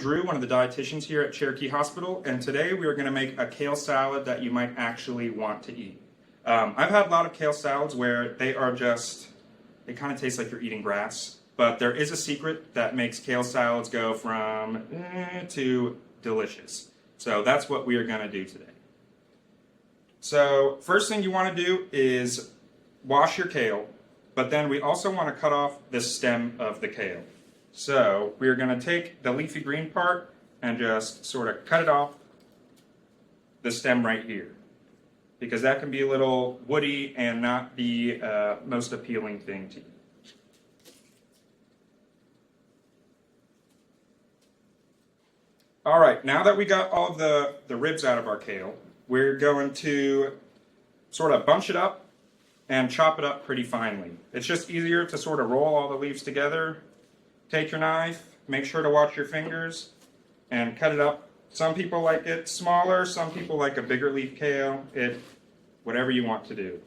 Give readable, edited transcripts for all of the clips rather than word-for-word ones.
Drew, one of the dietitians here at Cherokee Hospital, and today we are going to make a kale salad that you might actually want to eat. I've had a lot of kale salads where they kind of taste like you're eating grass, but there is a secret that makes kale salads go from to delicious. So that's what we are going to do today. So first thing you want to do is wash your kale, but then we also want to cut off the stem of the kale. So we are going to take the leafy green part and just sort of cut it off the stem right here, because that can be a little woody and not the most appealing thing to eat. All right, now that we got all of the ribs out of our kale, we're going to sort of bunch it up and chop it up pretty finely. It's just easier to sort of roll all the leaves together. Take your knife, make sure to watch your fingers, and cut it up. Some people like it smaller, some people like a bigger leaf kale. Whatever you want to do.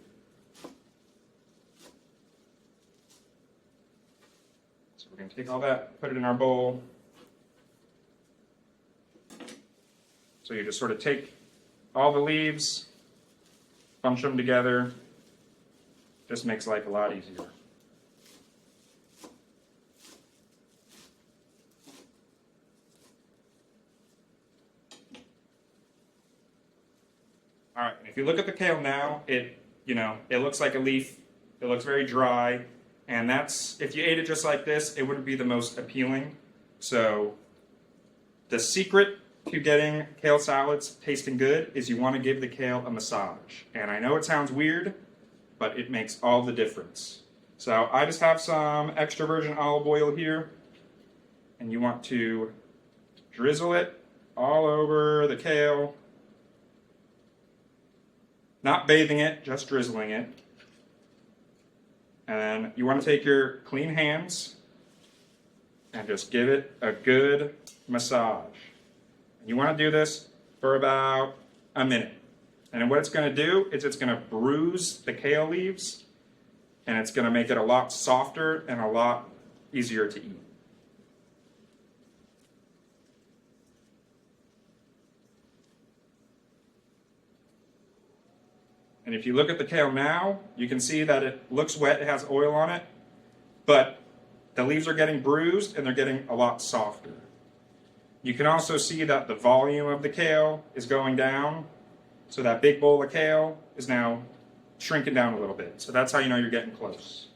So we're going to take all that, put it in our bowl. So you just sort of take all the leaves, bunch them together. Just makes life a lot easier. All right, if you look at the kale now, it looks like a leaf. It looks very dry, and if you ate it just like this, it wouldn't be the most appealing. So the secret to getting kale salads tasting good is you want to give the kale a massage. And I know it sounds weird, but it makes all the difference. So I just have some extra virgin olive oil here, and you want to drizzle it all over the kale. Not bathing it, just drizzling it. And then you want to take your clean hands and just give it a good massage. And you want to do this for about a minute. And then what it's going to do is it's going to bruise the kale leaves, and it's going to make it a lot softer and a lot easier to eat. And if you look at the kale now, you can see that it looks wet, it has oil on it, but the leaves are getting bruised and they're getting a lot softer. You can also see that the volume of the kale is going down, so that big bowl of kale is now shrinking down a little bit. So that's how you know you're getting close.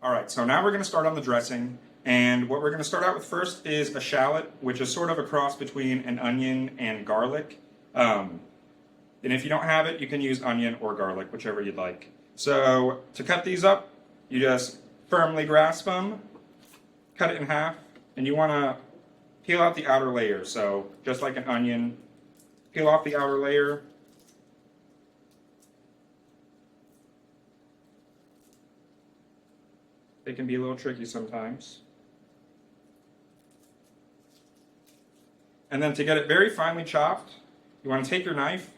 All right, so now we're going to start on the dressing, and what we're going to start out with first is a shallot, which is sort of a cross between an onion and garlic. And if you don't have it, you can use onion or garlic, whichever you'd like. So to cut these up, you just firmly grasp them, cut it in half, and you want to peel out the outer layer. So just like an onion, peel off the outer layer. It can be a little tricky sometimes. And then to get it very finely chopped, you want to take your knife,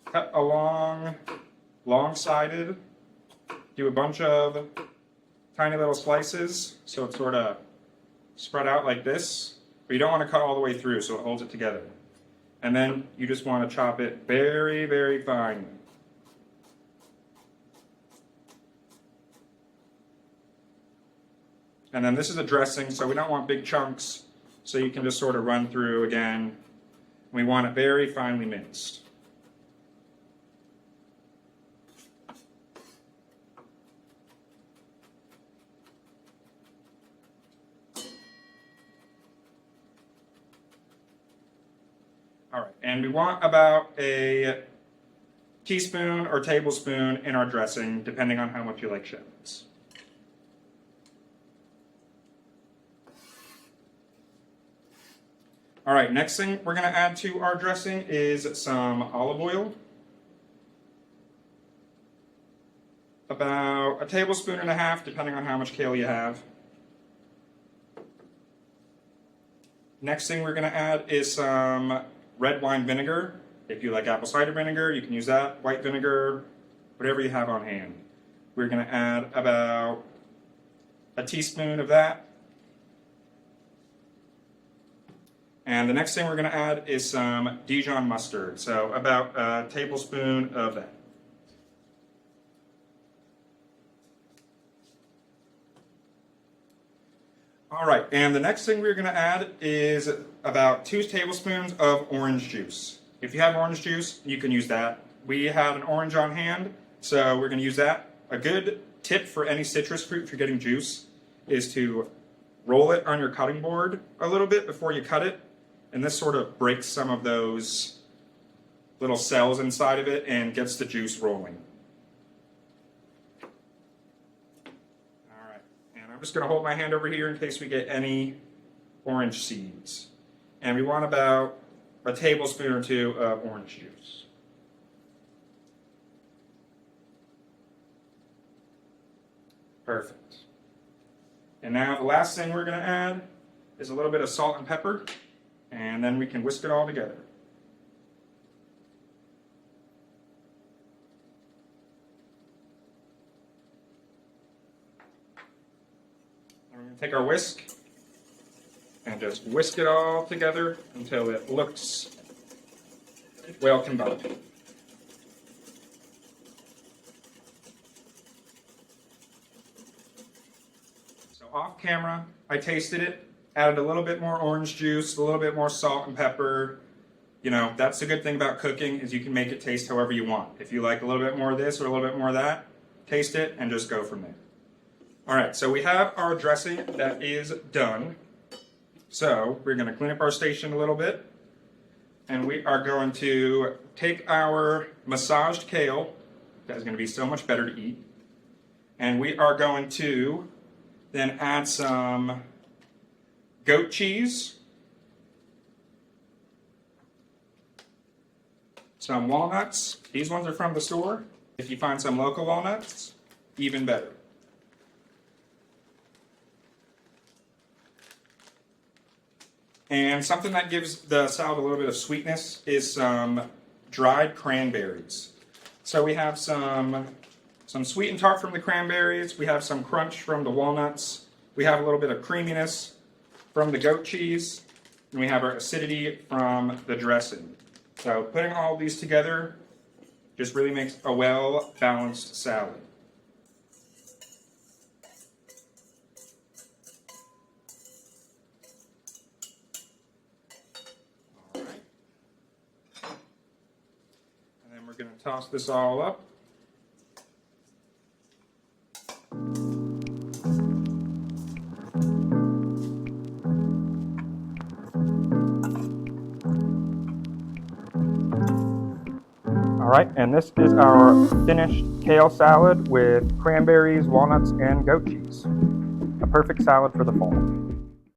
cut along, long-sided, do a bunch of tiny little slices so it's sort of spread out like this, but you don't want to cut all the way through so it holds it together. And then you just want to chop it very, very fine. And then this is a dressing, so we don't want big chunks, so you can just sort of run through again. We want it very finely minced. All right, and we want about a teaspoon or tablespoon in our dressing, depending on how much you like shallots. All right, next thing we're going to add to our dressing is some olive oil. About a tablespoon and a half, depending on how much kale you have. Next thing we're going to add is some red wine vinegar. If you like apple cider vinegar, you can use that. White vinegar, whatever you have on hand. We're going to add about a teaspoon of that. And the next thing we're going to add is some Dijon mustard. So about a tablespoon of that. All right, and the next thing we're going to add is about 2 tablespoons of orange juice. If you have orange juice, you can use that. We have an orange on hand, so we're going to use that. A good tip for any citrus fruit if you're getting juice is to roll it on your cutting board a little bit before you cut it, and this sort of breaks some of those little cells inside of it and gets the juice rolling. I'm just going to hold my hand over here in case we get any orange seeds. And we want about a tablespoon or 2 of orange juice. Perfect. And now the last thing we're going to add is a little bit of salt and pepper, and then we can whisk it all together. We're going to take our whisk and just whisk it all together until it looks well combined. So off camera, I tasted it, added a little bit more orange juice, a little bit more salt and pepper. You know, that's the good thing about cooking is you can make it taste however you want. If you like a little bit more of this or a little bit more of that, taste it and just go from there. All right, so we have our dressing that is done. So we're going to clean up our station a little bit. And we are going to take our massaged kale, that is going to be so much better to eat. And we are going to then add some goat cheese, some walnuts. These ones are from the store. If you find some local walnuts, even better. And something that gives the salad a little bit of sweetness is some dried cranberries. So we have some sweet and tart from the cranberries. We have some crunch from the walnuts. We have a little bit of creaminess from the goat cheese. And we have our acidity from the dressing. So putting all these together just really makes a well-balanced salad. We're going to toss this all up. All right, and this is our finished kale salad with cranberries, walnuts, and goat cheese. A perfect salad for the fall.